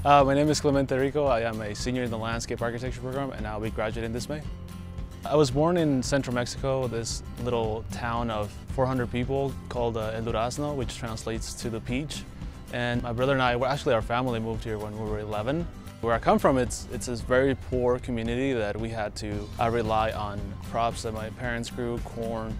My name is Clemente Rico. I am a senior in the landscape architecture program and I'll be graduating this May. I was born in central Mexico, this little town of 400 people called El Durazno, which translates to the peach. And my brother and I, our family moved here when we were 11. Where I come from, it's this very poor community that we had to rely on crops that my parents grew, corn,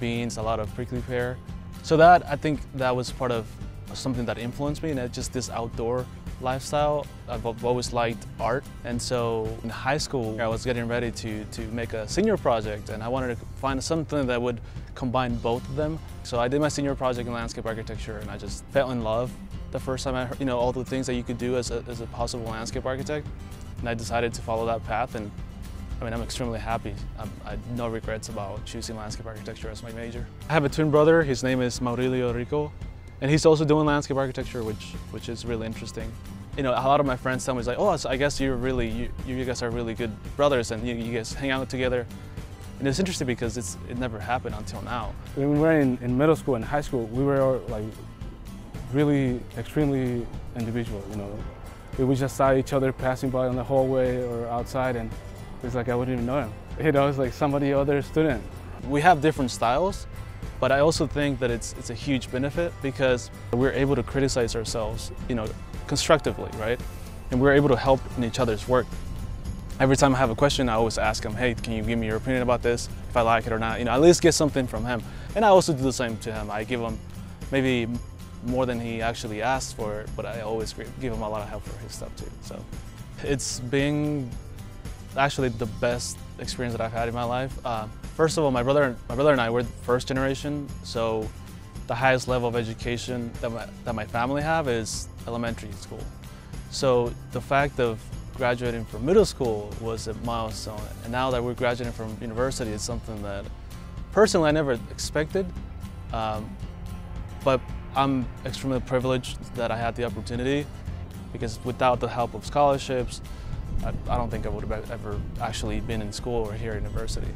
beans, a lot of prickly pear. So I think that was part of something that influenced me, and just this outdoor lifestyle. I've always liked art, and so in high school I was getting ready to make a senior project, and I wanted to find something that would combine both of them. So I did my senior project in landscape architecture, and I just fell in love the first time I heard, all the things that you could do as a possible landscape architect, and I decided to follow that path. And I'm extremely happy. I have no regrets about choosing landscape architecture as my major. I have a twin brother. His name is Maurilio Rico. And he's also doing landscape architecture, which is really interesting. A lot of my friends tell me, like, oh, I guess you guys are really good brothers, and you guys hang out together. And it's interesting because it never happened until now. When we were in middle school and high school, we were like really extremely individual. We just saw each other passing by on the hallway or outside, and it's like I wouldn't even know him. It's like somebody other student. We have different styles. But I also think that it's a huge benefit because we're able to criticize ourselves, constructively, right? And we're able to help in each other's work. Every time I have a question, I always ask him, hey, can you give me your opinion about this, if I like it or not? At least get something from him. And I also do the same to him. I give him maybe more than he actually asks for, but I always give him a lot of help for his stuff too. So it's been actually the best experience that I've had in my life. First of all, my brother and I were the first generation, so the highest level of education that my family have is elementary school. So the fact of graduating from middle school was a milestone, and now that we're graduating from university, it's something that personally I never expected, but I'm extremely privileged that I had the opportunity, because without the help of scholarships, I don't think I would have ever actually been in school or here at university.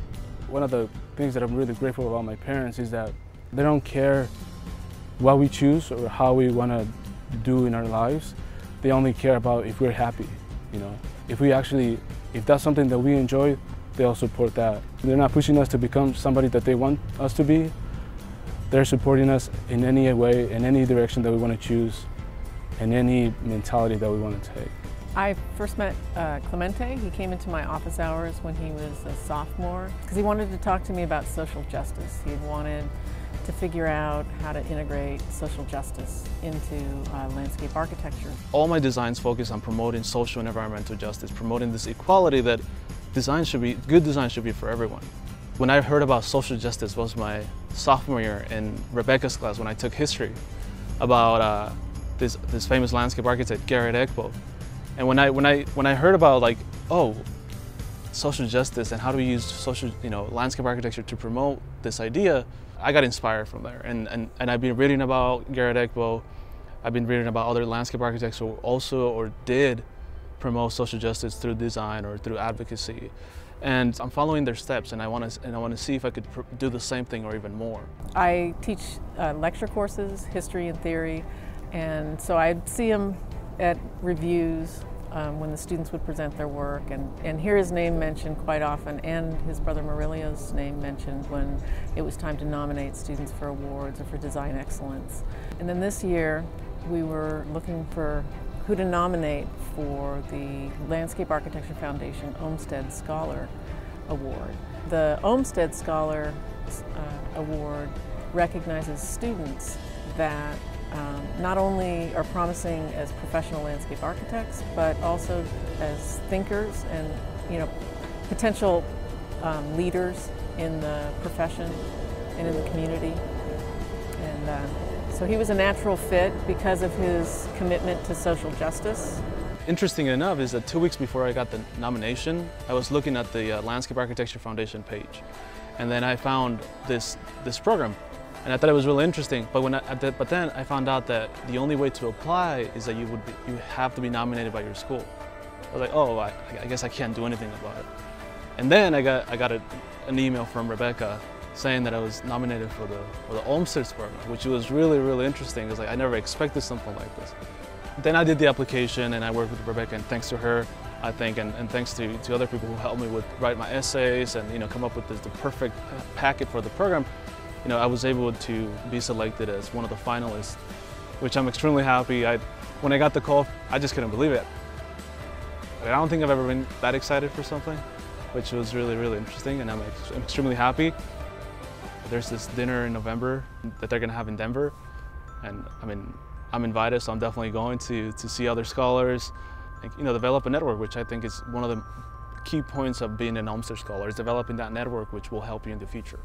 One of the things that I'm really grateful about my parents is that they don't care what we choose or how we want to do in our lives. They only care about if we're happy, If that's something that we enjoy, they'll support that. They're not pushing us to become somebody that they want us to be. They're supporting us in any way, in any direction that we want to choose, in any mentality that we want to take. I first met Clemente. He came into my office hours when he was a sophomore because he wanted to talk to me about social justice. He had wanted to figure out how to integrate social justice into landscape architecture. All my designs focus on promoting social and environmental justice, promoting this equality that good design should be for everyone. When I heard about social justice was my sophomore year in Rebecca's class when I took history about this famous landscape architect, Garrett Ekbo. And when I heard about social justice and how do we use landscape architecture to promote this idea, I got inspired from there. And I've been reading about Garrett Ekbo. I've been reading about other landscape architects who also or did promote social justice through design or through advocacy. And I'm following their steps, and I want to see if I could do the same thing or even more. I teach lecture courses, history and theory, and so I'd see them at reviews when the students would present their work, and hear his name mentioned quite often, and his brother Maurilio's name mentioned when it was time to nominate students for awards or for design excellence. And then this year we were looking for who to nominate for the Landscape Architecture Foundation Olmsted Scholar Award. The Olmsted Scholar Award recognizes students that not only are promising as professional landscape architects, but also as thinkers and potential leaders in the profession and in the community. And so he was a natural fit because of his commitment to social justice. Interesting enough is that 2 weeks before I got the nomination, I was looking at the Landscape Architecture Foundation page, and then I found this program. And I thought it was really interesting, but then I found out that the only way to apply is that you have to be nominated by your school. I was like, oh, I guess I can't do anything about it. And then I got an email from Rebecca saying that I was nominated for the Olmsted program, which was really, really interesting because I never expected something like this. Then I did the application and I worked with Rebecca, and thanks to her, I think, and thanks to other people who helped me with write my essays and come up with the perfect packet for the program, I was able to be selected as one of the finalists, which I'm extremely happy. When I got the call, I just couldn't believe it. I don't think I've ever been that excited for something, which was really, really interesting, and I'm extremely happy. There's this dinner in November that they're going to have in Denver, and I'm invited, so I'm definitely going to see other scholars, and, develop a network, which I think is one of the key points of being an Olmsted Scholar, is developing that network which will help you in the future.